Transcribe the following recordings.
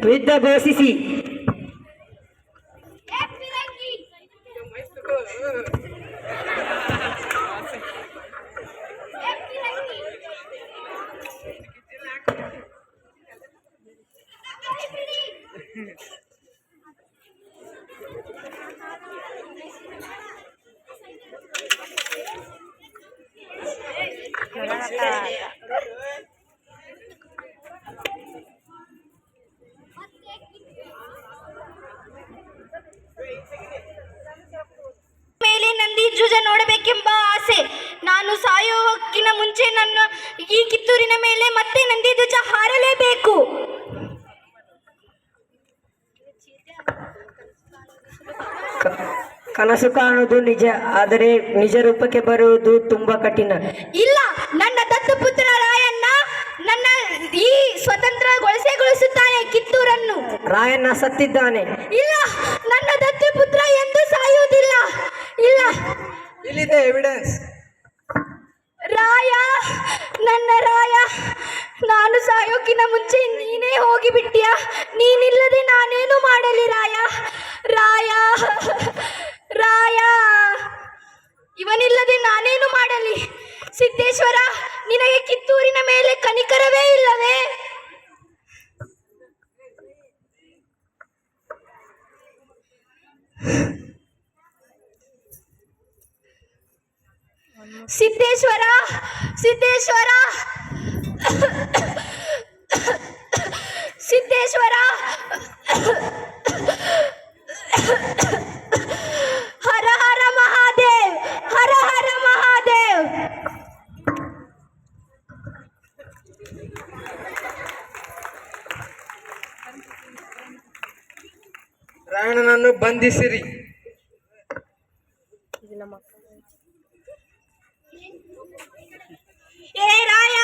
ವಿದ್ಯಾಭ್ಯಾಸಿಸಿ ಮೇಲೆ ನಂದಿ ಜೂಜ ನೋಡಬೇಕೆಂಬ ಆಸೆ. ನಾನು ಸಾಯುವಕ್ಕಿಂತ ಮುಂಚೆ ನನ್ನ ಈ ಕಿತ್ತೂರಿನ ಮೇಲೆ ಮತ್ತೆ ನಂದಿ ಧ್ವಜ ಹಾರಲೇಬೇಕು. ಕನಸು ಕಾಣುವುದು ನಿಜ, ಆದರೆ ನಿಜ ರೂಪಕ್ಕೆ ಬರುವುದು ತುಂಬಾ ಕಠಿಣ. ಇಲ್ಲ, ನನ್ನ ದತ್ತುಪುತ್ರ ರಾಯಣ್ಣ ನನ್ನ ಈ ಸ್ವತಂತ್ರಗೊಳಿಸುತ್ತಾನೆ ಕಿತ್ತೂರನ್ನು. ರಾಯಣ್ಣ ಸತ್ತಿದ್ದಾನೆ. ಇಲ್ಲ, ನನ್ನ ದತ್ತುಪುತ್ರ ಎಂದು ಸಾಯುವುದಿಲ್ಲ. ಇಲ್ಲ, ಇಲ್ಲಿದೆ ಎವಿಡೆನ್ಸ್. ರಾಯ, ನನ್ನ ರಾಯ, ನಾನು ಸಾಯೋಕಿನ ಮುಂಚೆ ನೀನೇ ಹೋಗಿಬಿಟ್ಟಿಯ. ನೀನಿಲ್ಲದೆ ನಾನೇನು ಮಾಡಲಿ ರಾಯ? ರಾಯ, ರಾಯ, ಇವನಿಲ್ಲದೆ ನಾನೇನು ಮಾಡಲಿ? ಸಿದ್ದೇಶ್ವರ, ನಿನಗೆ ಕಿತ್ತೂರಿನ ಮೇಲೆ ಕನಿಕರವೇ ಇಲ್ಲವೇ? ಸಿದ್ದೇಶ್ವರ, ಸಿದ್ದೇಶ್ವರ, ಸಿದ್ದೇಶ್ವರ, ಹರ ಹರ ಮಹಾದೇವ್, ಹರ ಹರ ಮಹಾದೇವ್. ರಾಯಣ್ಣನನ್ನು ಬಂಧಿಸಿರಿ. ಏ ರಾಯ,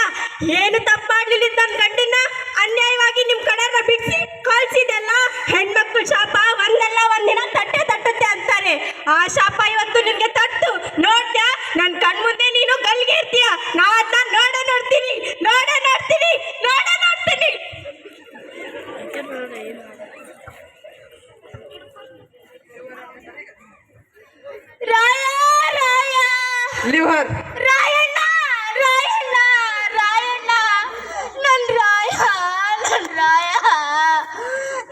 ಏನು ತಪ್ಪಾಡ್ಲಿಲ್ಲ? ನನ್ನ ಗಂಡನ ಅನ್ಯಾಯವಾಗಿ ನಿಮ್ ಕಡೆಯವ್ರನ್ನ ಬಿಡಿಸಿ ಕಳ್ಸಿದೆಲ್ಲ. ಹೆಣ್ಮಕ್ಳು ಶಾಪ ಒಂದಲ್ಲ ಒಂದಿನ ತಟ್ಟುತ್ತೆ ಅಂತಾರೆ. ಆ ಶಾಪ ಇವತ್ತು ನಿನ್ಗೆ ತಟ್ಟು. ನೋಡ್ತ್ಯಾ, ನನ್ನ ಕಣ್ಮುಂದೆ ನೀನು ಗಲ್ಗೆ ಇರ್ತೀಯ. ನಾ ಅದನ್ನ ನೋಡ್ತೀನಿ. ರಾಯ, ರಾಯ, ಲಿವರ್ ರಾಯಣ್ಣ, ರಾಯಣ್ಣ, ರಾಯಣ್ಣ, ನನ್ ರಾಯ, ನನ್ ರಾಯ,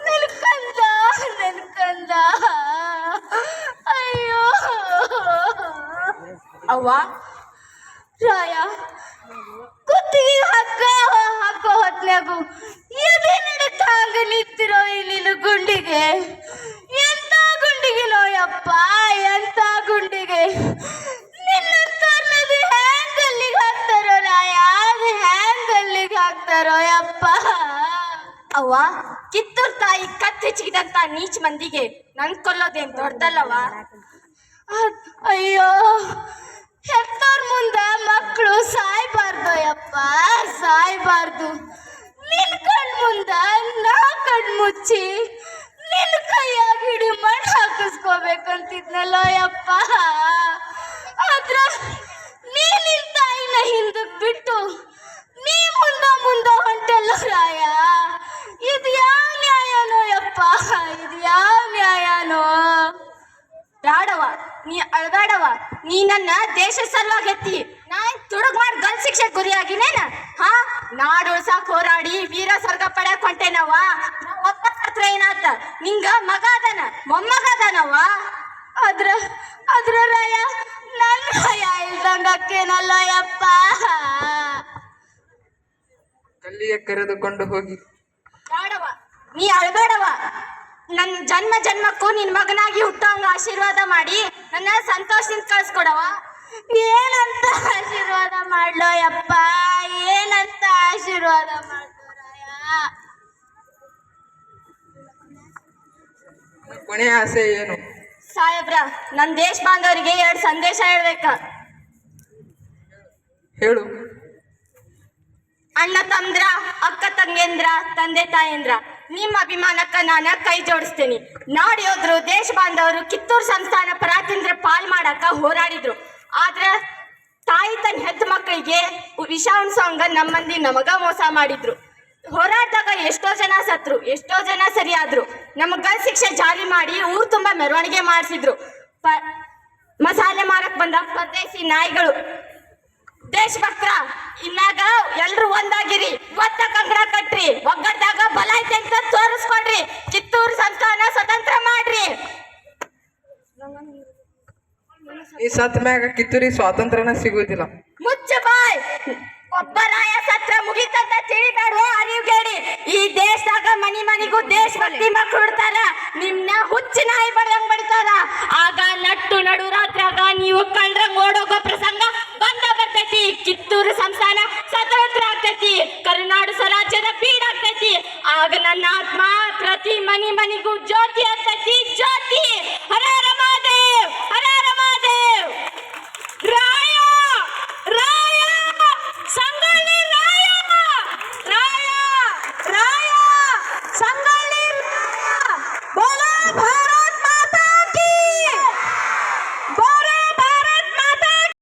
ನನ್ ಕಂದ, ಅಯ್ಯೋ ಅವ್ವ. ರಾಯ, ಕುತ್ತಿಗೆ ಹಾಕೋ ಹೊತ್ನ್ಯಾಗು ಎದೆ ನಡುತ್ತಾಗ ನಿಂತಿರೋ ಈ ನಿನ್ನ ಗುಂಡಿಗೆ. ಎಂತ ಗುಂಡಿಗೆನೋ ಯಪ್ಪ, ಎಂತ ಗುಂಡಿಗೆ. ನಿನ್ನಂತರ್ನದು ಹ್ಯಾಂಗ್ ಅಲ್ಲಿಗೆ ಹಾಕ್ತಾರೋ ರಾಯ, ಅದು ಹ್ಯಾಂಗ್ ಅಲ್ಲಿಗೆ ಹಾಕ್ತಾರೋ ಯಪ್ಪ. ಅವ್ವ, ಕಿತ್ತೂರ್ ತಾಯಿ ಕತ್ತಿ ಚಿಗಿದಂತ ನೀಚ್ ಮಂದಿಗೆ ನನ್ ಕೊಲ್ಲೋದೇನ್ ದೊಡ್ಡದಲ್ಲವ? ಅಯ್ಯೋ, ಹೆತ್ತೋರ್ ಮುಂದ ಮಕ್ಕಳು ಸಾಯ್ಬಾರ್ದು ಯಪ್ಪ, ಸಾಯ್ಬಾರ್ದು. ನಿನ್ ಕಣ್ ಮುಂದ ನಾ ಕಣ್ ಮುಚ್ಚಿ ನಿನ್ನ ಕೈಯಾಗ ಹಿಡಿ ಮಣ್ಣು ಹಾಕಿಸ್ಕೋಬೇಕಂತಿದ್ನಲ್ಲ ಯಪ್ಪ. ಆದ್ರ ನೀ ನಿನ್ ತಾಯಿನ ಹಿಂದಕ್ ಬಿಟ್ಟು ನೀ ಮುಂದ ಹೊಂಟಲ್ಲ ರಾಯ. ಇದು ಯಾವ ನ್ಯಾಯನೋ ಯಪ್ಪ, ಇದು ಯಾವ ನ್ಯಾಯನೋ? ಬ್ಯಾಡವ, ನೀ ಅಳ್ಬೇಡವ. ನೀ ನನ್ನ ದೇಶ ಸಲುವಾಗಿ ಎತ್ತಿ ನಾ ತುಡುಗ್ ಮಾಡಿ ಗಲ್ ಶಿಕ್ಷೆ ಗುರಿಯಾಗಿನೇನ? ಹಾ, ನಾಡ್ ಉಳ್ಸಾಕ್ ಹೋರಾಡಿ ವೀರ ಸ್ವರ್ಗ ಪಡ್ಯಾಕ್ ಹೊಂಟೇನವ. ಒಬ್ಬ ಹತ್ರ ಏನಾತ? ನಿಂಗ ಮಗ ಅದಾನ, ಮೊಮ್ಮಗ ಅದಾನವ. ಆದ್ರ ರಾಯ, ನನ್ನ ರಾಯ ಇಲ್ದಂಗ ಅಕ್ಕೇನಲ್ಲ ಯಪ್ಪ. ಕಲ್ಲಿಗೆ ಕರೆದುಕೊಂಡು ಹೋಗಿ. ಬ್ಯಾಡವ, ನೀ ಅಳ್ಬೇಡವ. ನನ್ನ ಜನ್ಮಕ್ಕೂ ನಿನ್ ಮಗನಾಗಿ ಹುಟ್ಟೋಂಗ ಆಶೀರ್ವಾದ ಮಾಡಿ ನನ್ನ ಸಂತೋಷದಿಂದ ಕಳ್ಸ್ಕೊಡವ. ಏನಂತ ಆಶೀರ್ವಾದ ಮಾಡ್ಲೋ ಯಪ್ಪ, ಏನಂತ ಆಶೀರ್ವಾದ ಮಾಡ್ಲೋ ರಾಯ? ಕೊನೆಯ ಆಸೆ ಏನು? ಸಾಹೇಬ್ರ, ನನ್ನ ದೇಶ ಬಾಂಧವರಿಗೆ 2 ಸಂದೇಶ ಹೇಳ್ಬೇಕ. ಹೇಳು. ಅಣ್ಣ ತಮ್ದ್ರ, ಅಕ್ಕ ತಂಗೇಂದ್ರ, ತಂದೆ ತಾಯೇಂದ್ರ, ನಿಮ್ಮ ಅಭಿಮಾನಕ್ಕ ನಾನು ಕೈ ಜೋಡಿಸ್ತೇನೆ. ನಾಡಿಯೋದ್ರು ದೇಶ ಬಾಂಧವರು ಕಿತ್ತೂರು ಸಂಸ್ಥಾನ ಪರಾತಿಂದ್ರ ಪಾಲ್ ಮಾಡಾಕ ಹೋರಾಡಿದ್ರು. ಆದ್ರ ತಾಯಿ ತನ್ನ ಹೆತ್ತ ಮಕ್ಕಳಿಗೆ ವಿಷ ಉಣ್ಸೋಂಗ ನಮ್ಮಂದಿ ನಮಗ ಮೋಸ ಮಾಡಿದ್ರು. ಹೋರಾಟದಾಗ ಎಷ್ಟೋ ಜನ ಸತ್ರು, ಎಷ್ಟೋ ಜನ ಸರಿಯಾದ್ರು. ನಮಗ ಶಿಕ್ಷೆ ಜಾರಿ ಮಾಡಿ ಊರ್ ತುಂಬಾ ಮೆರವಣಿಗೆ ಮಾಡಿಸಿದ್ರು. ಮಸಾಲೆ ಮಾರಕ್ ಬಂದ ಪರದೇಶಿ ನಾಯಿಗಳು. ದೇಶಭಕ್ತರ ಇನ್ನಾಗ ಎಲ್ರು ಒಂದಾಗಿರಿ, ಒತ್ತ ಕಂಕಣ ಕಟ್ರಿ, ಒಗ್ಗಟ್ಟಾಗ ಬಲ ಐತೆ ಅಂತ ತೋರಿಸ್ಕೊಡ್ರಿ. ಕಿತ್ತೂರು ಸಂಸ್ಥಾನ ಸ್ವತಂತ್ರ ಮಾಡ್ರಿ. ಈ ಸತ್ ಮ್ಯಾಗ ಕಿತ್ತೂರಿಗೆ ಸ್ವಾತಂತ್ರ್ಯನ ಸಿಗುವುದಿಲ್ಲ. ಮುಚ್ಚ ಬಾಯ್. ಒಬ್ಬ ರಾಯ ಸತ್ರ ಮುಗಿತಂತ ತಿಳಿದಾಡುವ ಅರಿವುಗೇಡಿ. ಈ ದೇಶದಾಗ ಮನಿ ಮನಿಗೂ ದೇಶಭಕ್ತಿ ಮಕ್ಕಳು ಹುಡ್ತಾರ, ನಿಮ್ನ ಹುಚ್ಚ ನಾಯಿ ಬಡ್ದಂಗ್ ಬಡಿತಾರ. ಆಗ ನಟ್ಟು ನಡು ರಾತ್ರಿಯಾಗ ನೀವು ಕಂಡ್ರಂಗ್ ಓಡೋಗೋ ಪ್ರಸಂಗ ಬಂದ ಬರ್ತೈತಿ. ಕಿತ್ತೂರು ಸಂಸ್ಥಾನ ಸ್ವತಂತ್ರ ಆಗ್ತೈತಿ, ಕರುನಾಡು ಸ್ವರಾಜ್ಯದ ಬೀಡಾಗ್ತೈತಿ. ಆಗ ನನ್ನ ಆತ್ಮ ಪ್ರತಿ ಮನಿ ಮನಿಗೂ ಜ್ಯೋತಿ ಆಗ್ತೈತಿ,